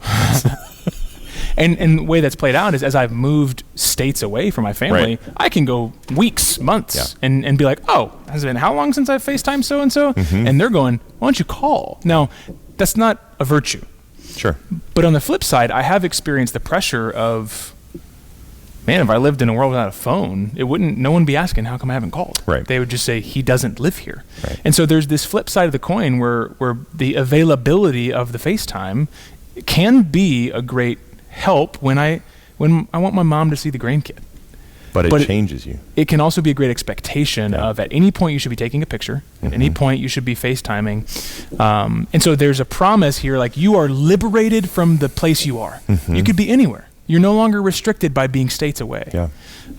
And the way that's played out is as I've moved states away from my family, I can go weeks, months, and be like, oh, has it been how long since I've FaceTimed so-and-so? And they're going, why don't you call? Now, that's not a virtue. But on the flip side, I have experienced the pressure of, man, if I lived in a world without a phone, no one would be asking, how come I haven't called? They would just say, he doesn't live here. And so there's this flip side of the coin where the availability of the FaceTime can be a great help when I want my mom to see the grandkid. But it changes you. It can also be a great expectation of at any point you should be taking a picture. At any point you should be FaceTiming. And so there's a promise here, like you are liberated from the place you are. You could be anywhere. You're no longer restricted by being states away.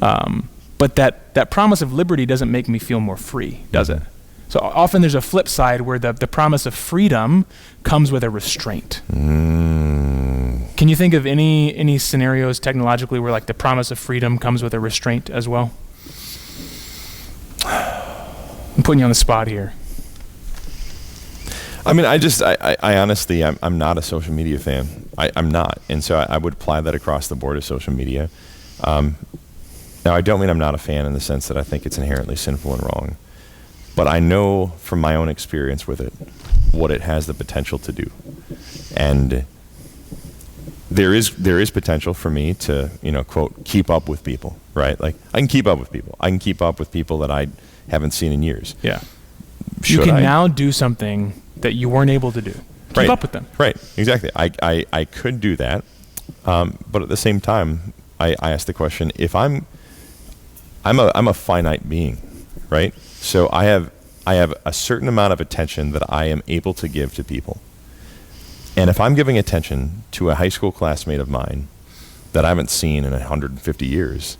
But that promise of liberty doesn't make me feel more free, does it? So often there's a flip side where the promise of freedom comes with a restraint. Can you think of any scenarios technologically where like the promise of freedom comes with a restraint as well? I'm putting you on the spot here. I mean, I honestly, I'm not a social media fan. I'm not. And so I would apply that across the board of social media. Now, I don't mean I'm not a fan in the sense that I think it's inherently sinful and wrong. But I know from my own experience with it what it has the potential to do. And there is potential for me to, quote, keep up with people, right? Like I can keep up with people. I can keep up with people that I haven't seen in years. Yeah. Should you can I? now do something that you weren't able to do. Keep Right. up with them. Right. Exactly. I could do that. But at the same time, I ask the question, if I'm a finite being, right? So I have a certain amount of attention that I am able to give to people. And if I'm giving attention to a high school classmate of mine that I haven't seen in 150 years,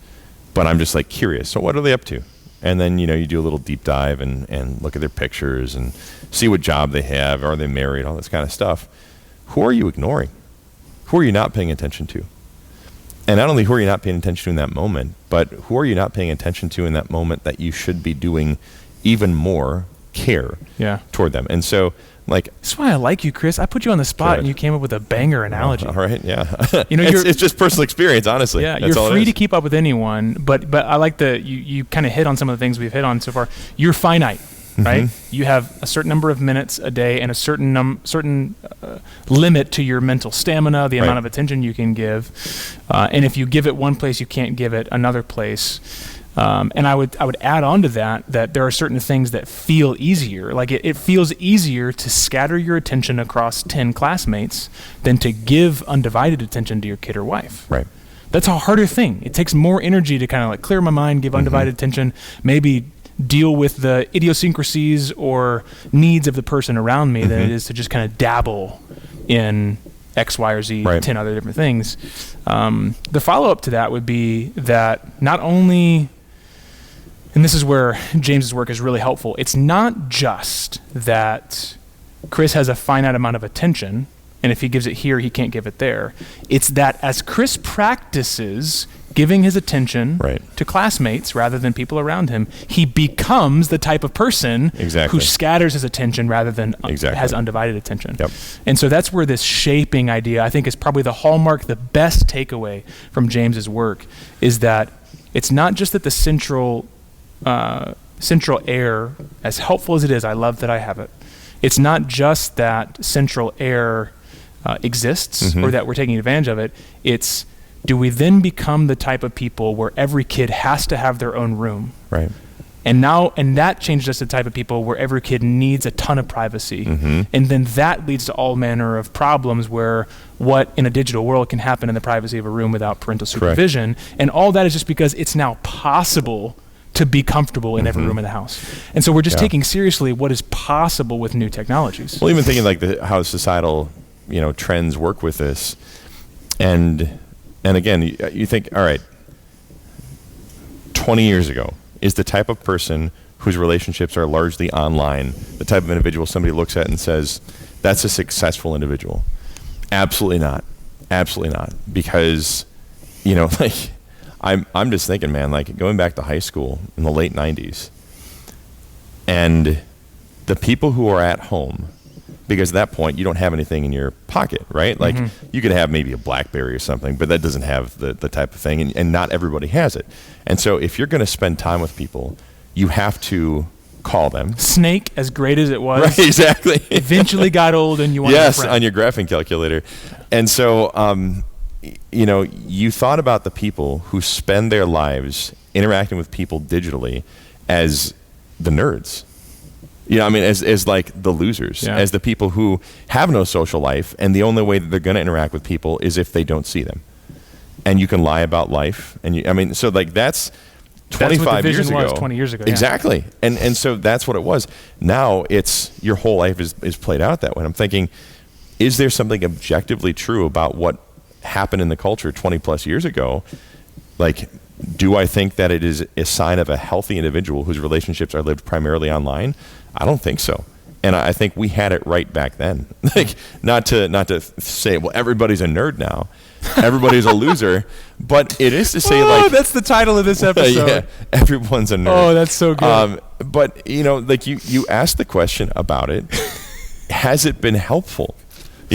but I'm just like curious, so what are they up to? And then, you do a little deep dive and look at their pictures and see what job they have, are they married, all this kind of stuff. Who are you ignoring? Who are you not paying attention to? And not only who are you not paying attention to in that moment, but who are you not paying attention to in that moment that you should be doing even more care toward them? And so, like, that's why I like you, Chris. I put you on the spot and you came up with a banger analogy. All right, yeah. It's just personal experience, honestly. Yeah, That's you're free to keep up with anyone, but I like you kind of hit on some of the things we've hit on so far. You're finite, right? Mm-hmm. You have a certain number of minutes a day and a certain limit to your mental stamina, the amount of attention you can give. And if you give it one place, you can't give it another place. And I would add on to that there are certain things that feel easier. Like it feels easier to scatter your attention across 10 classmates than to give undivided attention to your kid or wife. Right. That's a harder thing. It takes more energy to kind of like clear my mind, give undivided attention, maybe deal with the idiosyncrasies or needs of the person around me than it is to just kind of dabble in X, Y, or Z, 10 other different things. The follow-up to that would be that not only, and this is where James's work is really helpful, it's not just that Chris has a finite amount of attention, and if he gives it here, he can't give it there. It's that as Chris practices giving his attention to classmates rather than people around him, he becomes the type of person who scatters his attention rather than has undivided attention. Yep. And so that's where this shaping idea, I think, is probably the hallmark, the best takeaway from James's work, is that it's not just that the central air, as helpful as it is, I love that I have it, it's not just that central air exists or that we're taking advantage of it, it's do we then become the type of people where every kid has to have their own room? Right. And that changes us to the type of people where every kid needs a ton of privacy. And then that leads to all manner of problems where what in a digital world can happen in the privacy of a room without parental supervision. And all that is just because it's now possible to be comfortable in every room in the house. And so we're just taking seriously what is possible with new technologies. Well, even thinking like how societal, trends work with this. And again, you think, all right, 20 years ago, is the type of person whose relationships are largely online the type of individual somebody looks at and says, that's a successful individual? Absolutely not. Absolutely not. Because, like, I'm just thinking, man, like going back to high school in the late 90s, and the people who are at home, because at that point you don't have anything in your pocket, right? Like you could have maybe a BlackBerry or something, but that doesn't have the type of thing, and not everybody has it. And so if you're going to spend time with people, you have to call them. Snake, as great as it was, right, exactly, eventually got old, and you wanted a friend. On your graphing calculator. And so you thought about the people who spend their lives interacting with people digitally as the nerds. As like the losers, as the people who have no social life, and the only way that they're going to interact with people is if they don't see them. And you can lie about life, and so like that's 25 years ago. 20 years ago, exactly. And so that's what it was. Now it's your whole life is played out that way. And I'm thinking, is there something objectively true about what happened in the culture 20 plus years ago? Like, do I think that it is a sign of a healthy individual whose relationships are lived primarily online? I don't think so. And I think we had it right back then. Like, not to say, well, everybody's a nerd now. Everybody's a loser. But it is to say, that's the title of this episode. Everyone's a nerd. Oh, that's so good. But, like you asked the question about it. Has it been helpful?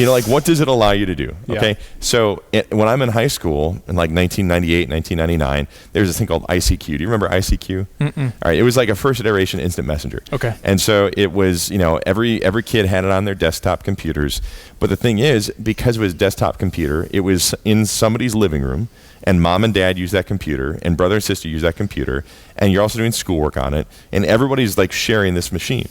Like, what does it allow you to do? Yeah. Okay. So when I'm in high school in like 1998, 1999, there's this thing called ICQ. Do you remember ICQ? Mm-mm. All right. It was like a first iteration instant messenger. Okay. And so it was, every kid had it on their desktop computers. But the thing is, because it was a desktop computer, it was in somebody's living room, and mom and dad use that computer, and brother and sister use that computer, and you're also doing schoolwork on it, and everybody's like sharing this machine.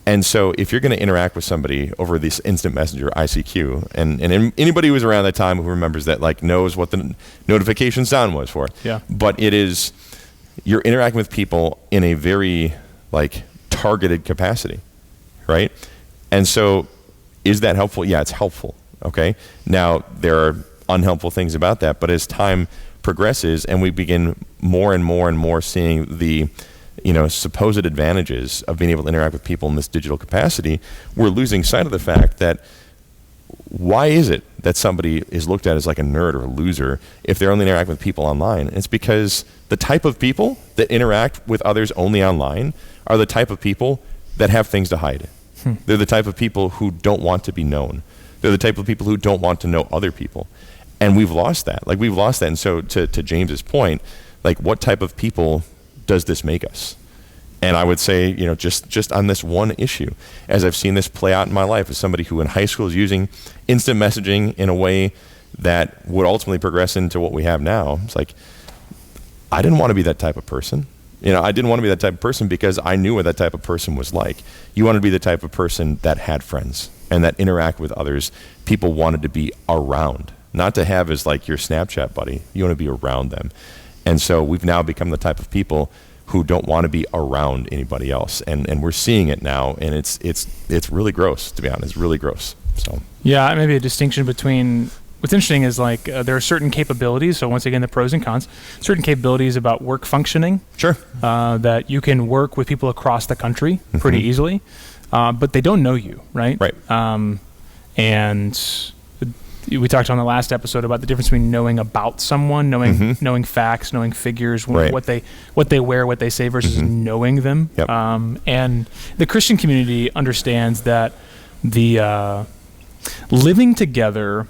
And so if you're going to interact with somebody over this instant messenger ICQ, and anybody who was around that time who remembers that, like, knows what the notification sound was for. Yeah. But you're interacting with people in a very like targeted capacity, right? And so is that helpful? Yeah, it's helpful. Okay. Now there are unhelpful things about that, but as time progresses and we begin more and more and more seeing the supposed advantages of being able to interact with people in this digital capacity, we're losing sight of the fact that why is it that somebody is looked at as like a nerd or a loser if they're only interacting with people online? And it's because the type of people that interact with others only online are the type of people that have things to hide. They're the type of people who don't want to be known. They're the type of people who don't want to know other people. And we've lost that. Like, we've lost that. And so to James's point, like, what type of people does this make us? And I would say, just on this one issue, as I've seen this play out in my life as somebody who in high school is using instant messaging in a way that would ultimately progress into what we have now, it's like, I didn't want to be that type of person. I didn't want to be that type of person because I knew what that type of person was like. You want to be the type of person that had friends and that interact with others. People wanted to be around, not to have as like your Snapchat buddy. You want to be around them. And so we've now become the type of people who don't want to be around anybody else. And we're seeing it now, and it's really gross, to be honest. It's really gross. So yeah, maybe a distinction between what's interesting is like there are certain capabilities. So once again, the pros and cons. Certain capabilities about work functioning. Sure. That you can work with people across the country pretty easily, but they don't know you, right? Right. And we talked on the last episode about the difference between knowing about someone, knowing facts, knowing figures, right. what they wear, what they say, versus knowing them. Yep. And the Christian community understands that the living together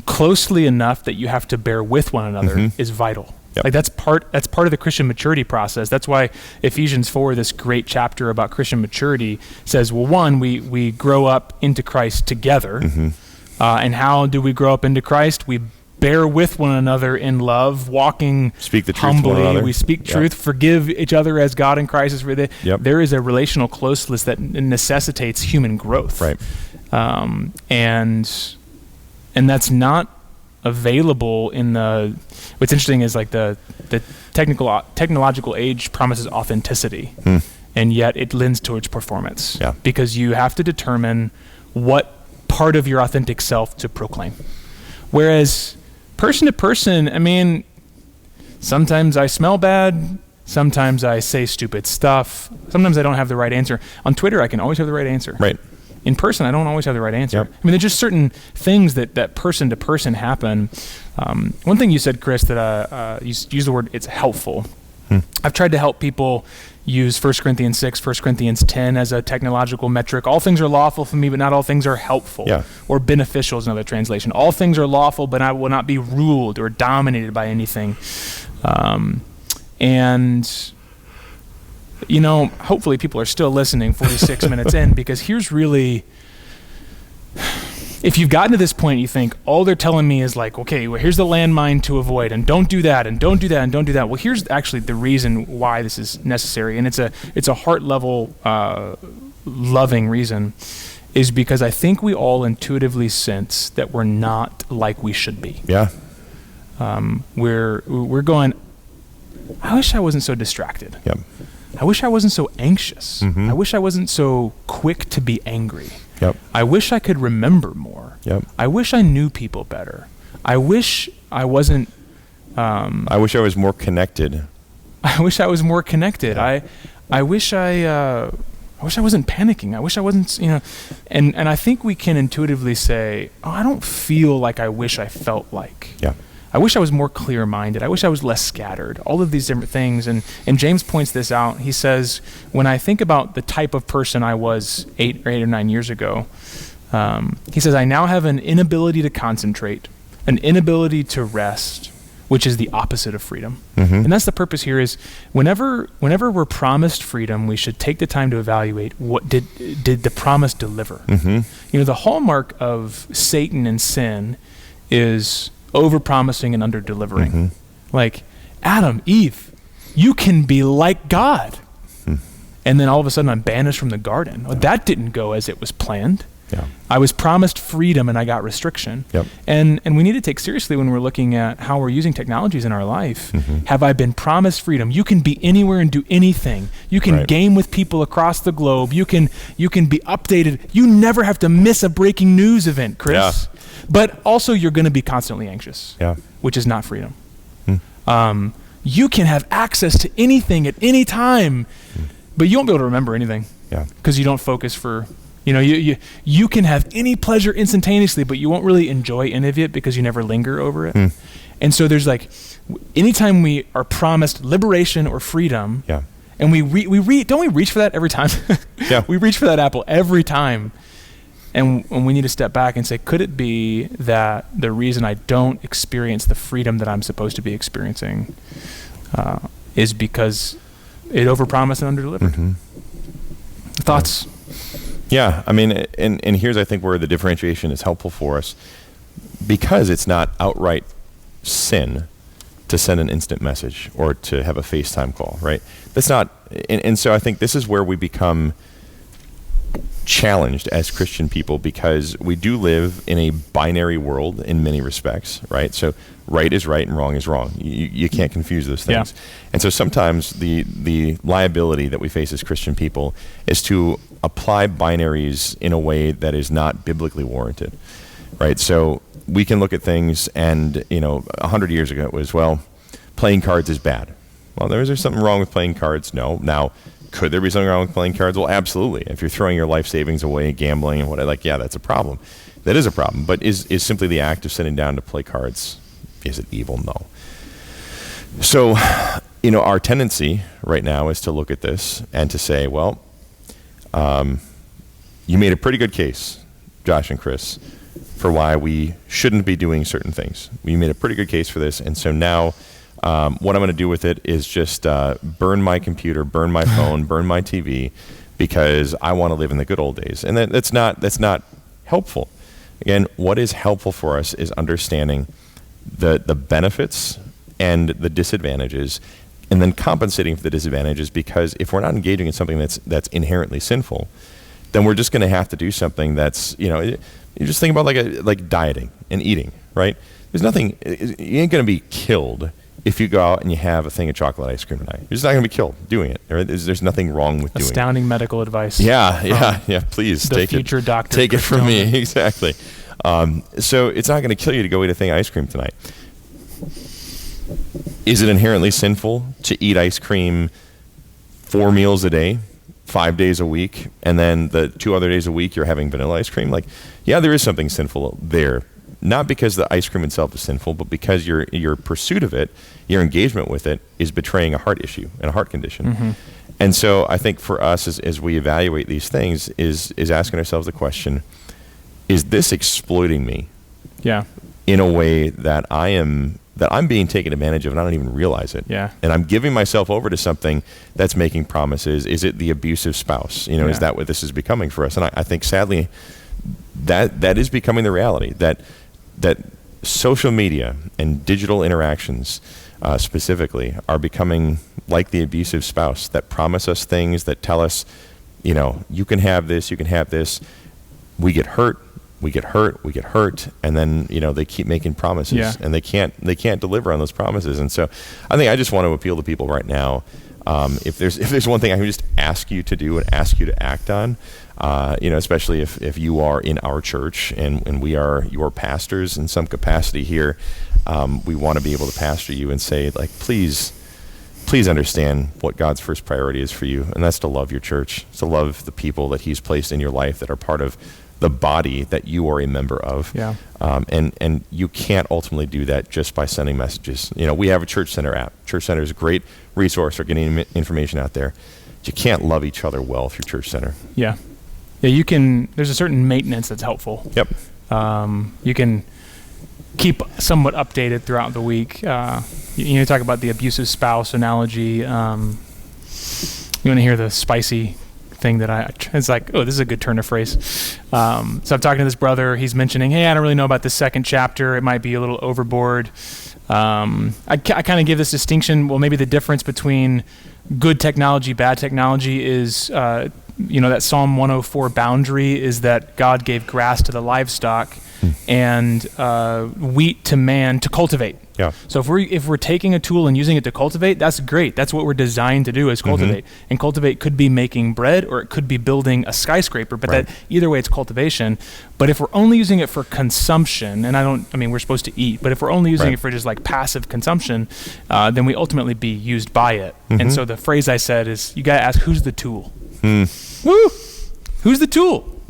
closely enough that you have to bear with one another is vital. Yep. Like that's part of the Christian maturity process. That's why Ephesians 4, this great chapter about Christian maturity, says, well, one, we grow up into Christ together. And how do we grow up into Christ? We bear with one another in love, walking speak the truth humbly. To one another. We speak truth, forgive each other as God in Christ is for the. Yep. There is a relational closeness that necessitates human growth. Right. And that's not available in the. What's interesting is like the technological age promises authenticity, and yet it lends towards performance. Yeah. Because you have to determine what part of your authentic self to proclaim. Whereas person to person, I mean, sometimes I smell bad, sometimes I say stupid stuff, sometimes I don't have the right answer. On Twitter, I can always have the right answer. Right. In person, I don't always have the right answer. Yep. I mean, there's just certain things that person to person happen. One thing you said, Chris, that you used the word, it's helpful. I've tried to help people use 1 Corinthians 6, 1 Corinthians 10 as a technological metric. All things are lawful for me, but not all things are helpful. Yeah. Or beneficial is another translation. All things are lawful, but I will not be ruled or dominated by anything. And, hopefully people are still listening 46 minutes in, because here's really... If you've gotten to this point, you think all they're telling me is like, okay, well, here's the landmine to avoid, and don't do that, and don't do that, and don't do that. Well, here's actually the reason why this is necessary, and it's a heart level loving reason, is because I think we all intuitively sense that we're not like we should be. Yeah. We're going, I wish I wasn't so distracted. Yep. I wish I wasn't so anxious. I wish I wasn't so quick to be angry. Yep. I wish I could remember more. Yep. I wish I knew people better. I wish I wasn't... I wish I was more connected. I wish I was more connected. Yeah. I wish I wasn't panicking. I wish I wasn't, And I think we can intuitively say, oh, I don't feel like I wish I felt like. Yeah. I wish I was more clear-minded. I wish I was less scattered. All of these different things. And James points this out. He says, when I think about the type of person I was 8 or 9 years ago, He says, I now have an inability to concentrate, an inability to rest, which is the opposite of freedom. And that's the purpose here is whenever we're promised freedom, we should take the time to evaluate what did the promise deliver. The hallmark of Satan and sin is over-promising and under-delivering. Like, Adam, Eve, you can be like God. And then all of a sudden I'm banished from the garden. Well, that didn't go as it was planned. I was promised freedom and I got restriction. And we need to take seriously when we're looking at how we're using technologies in our life. Have I been promised freedom? You can be anywhere and do anything. You can game with people across the globe. You can be updated. You never have to miss a breaking news event, Chris. But also you're going to be constantly anxious, which is not freedom. You can have access to anything at any time, but you won't be able to remember anything because you don't focus for... You can have any pleasure instantaneously, but you won't really enjoy any of it because you never linger over it. And so there's anytime we are promised liberation or freedom, and don't we reach for that every time? We reach for that apple every time. And we need to step back and say, could it be that the reason I don't experience the freedom that I'm supposed to be experiencing is because it overpromised and underdelivered? Thoughts? Yeah, I mean, and here's I think where the differentiation is helpful for us, because it's not outright sin to send an instant message or to have a FaceTime call, right? That's not, and so I think this is where we become challenged as Christian people, because we do live in a binary world in many respects, right? So right is right and wrong is wrong. You can't confuse those things. And so sometimes the liability that we face as Christian people is to apply binaries in a way that is not biblically warranted, right? So we can look at things and, 100 years ago it was, well, playing cards is bad. Well, is there something wrong with playing cards? No. Now, could there be something wrong with playing cards? Well, absolutely. If you're throwing your life savings away, gambling and that's a problem. That is a problem. But is simply the act of sitting down to play cards, is it evil? No. So, our tendency right now is to look at this and to say, well, you made a pretty good case, Josh and Chris, for why we shouldn't be doing certain things. You made a pretty good case for this. And so now what I'm going to do with it is just burn my computer, burn my phone, burn my TV, because I want to live in the good old days. And that's not helpful. Again, what is helpful for us is understanding the benefits and the disadvantages, and then compensating for the disadvantages, because if we're not engaging in something that's inherently sinful, then we're just going to have to do something that's, you just think about like dieting and eating, right? There's nothing, you ain't going to be killed if you go out and you have a thing of chocolate ice cream tonight. You're just not going to be killed doing it. Right? There's nothing wrong with doing it. Astounding medical advice. Yeah. Please take future doctor. Take it from me. Exactly. So it's not going to kill you to go eat a thing of ice cream tonight. Is it inherently sinful to eat ice cream 4 meals a day, 5 days a week, and then the 2 other days a week you're having vanilla ice cream? There is something sinful there. Not because the ice cream itself is sinful, but because your pursuit of it, your engagement with it, is betraying a heart issue and a heart condition. And so I think for us, as we evaluate these things, is asking ourselves the question, is this exploiting me in a way that I'm being taken advantage of and I don't even realize it? And I'm giving myself over to something that's making promises. Is it the abusive spouse? Is that what this is becoming for us? And I think sadly that is becoming the reality, that social media and digital interactions specifically are becoming like the abusive spouse that promise us things, that tell us, you can have this, you can have this. We get hurt, and then they keep making promises, and they can't deliver on those promises. And so I think I just want to appeal to people right now. If there's one thing I can just ask you to do and ask you to act on, especially if you are in our church and we are your pastors in some capacity here, we want to be able to pastor you and say, please understand what God's first priority is for you, and that's to love your church, to love the people that He's placed in your life that are part of the body that you are a member of. And you can't ultimately do that just by sending messages. We have a Church Center app. Church Center is a great resource for getting information out there. But you can't love each other well through Church Center. Yeah, there's a certain maintenance that's helpful. Yep. You can keep somewhat updated throughout the week. You talk about the abusive spouse analogy. You want to hear the spicy thing it's like, oh, this is a good turn of phrase. So I'm talking to this brother. He's mentioning, hey, I don't really know about the second chapter. It might be a little overboard. I kind of give this distinction. Well, maybe the difference between good technology, bad technology is, that Psalm 104 boundary is that God gave grass to the livestock and wheat to man to cultivate. Yeah. So if we're taking a tool and using it to cultivate, that's great. That's what we're designed to do, is cultivate. And cultivate could be making bread, or it could be building a skyscraper. But Right. either way, it's cultivation. But if we're only using it for consumption, and we're supposed to eat, but if we're only using Right. it for just like passive consumption, then we ultimately be used by it. And so the phrase I said is, you got to ask, who's the tool? Woo! Who's the tool?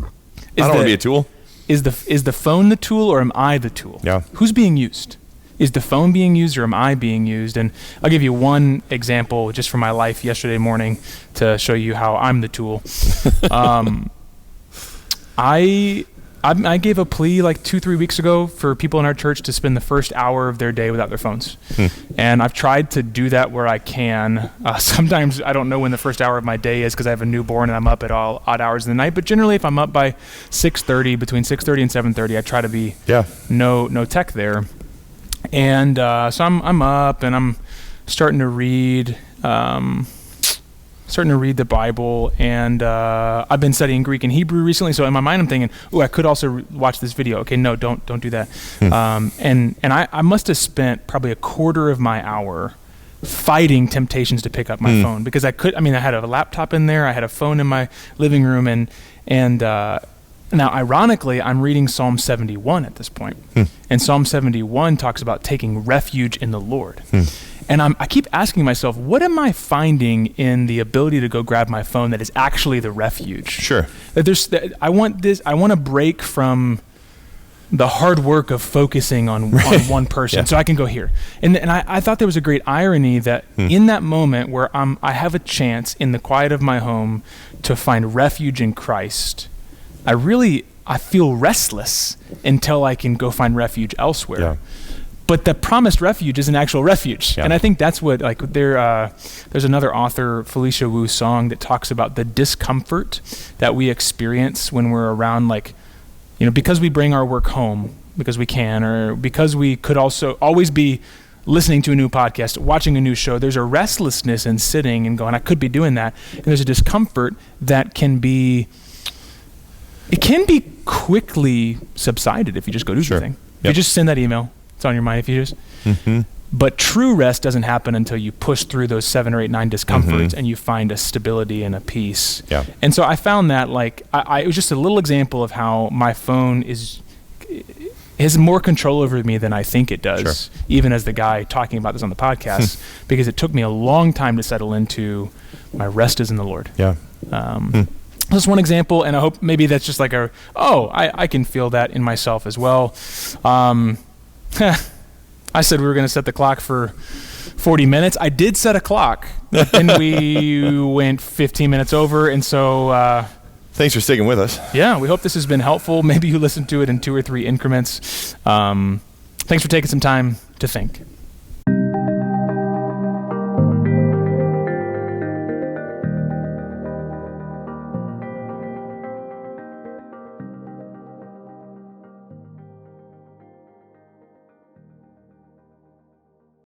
I don't want to be a tool. Is the phone the tool, or am I the tool? Yeah. Who's being used? Is the phone being used, or am I being used? And I'll give you one example just from my life yesterday morning to show you how I'm the tool. I gave a plea like 2-3 weeks ago for people in our church to spend the first hour of their day without their phones. And I've tried to do that where I can. Sometimes I don't know when the first hour of my day is because I have a newborn and I'm up at all odd hours of the night. But generally, if I'm up by 6:30, between 6:30 and 7:30, I try to be no tech there. And so I'm up and I'm starting to read the Bible, and I've been studying Greek and Hebrew recently. So in my mind, I'm thinking, "Oh, I could also watch this video." Okay, no, don't do that. And I must have spent probably a quarter of my hour fighting temptations to pick up my phone, because I had a laptop in there, I had a phone in my living room, and now, ironically, I'm reading Psalm 71 at this point. And Psalm 71 talks about taking refuge in the Lord. And I keep asking myself, what am I finding in the ability to go grab my phone that is actually the refuge? Sure. I want a break from the hard work of focusing on one person, so I can go here. And I thought there was a great irony that in that moment where I have a chance in the quiet of my home to find refuge in Christ, I feel restless until I can go find refuge elsewhere. Yeah. But the promised refuge is an actual refuge. Yeah. And I think that's what, there's another author, Felicia Wu's song, that talks about the discomfort that we experience when we're around, because we bring our work home, because we can, or because we could also always be listening to a new podcast, watching a new show. There's a restlessness in sitting and going, I could be doing that. And there's a discomfort that can be quickly subsided if you just go do something. If you just send that email, it's on your mind if you just. But true rest doesn't happen until you push through those 7 or 8, 9 discomforts and you find a stability and a peace. Yeah. And so I found that it was just a little example of how my phone has more control over me than I think it does, even as the guy talking about this on the podcast, because it took me a long time to settle into my rest is in the Lord. Yeah. That's one example, and I hope maybe that's just I can feel that in myself as well. I said we were going to set the clock for 40 minutes. I did set a clock, and we went 15 minutes over, and so... Thanks for sticking with us. Yeah, we hope this has been helpful. Maybe you listen to it in 2 or 3 increments. Thanks for taking some time to think.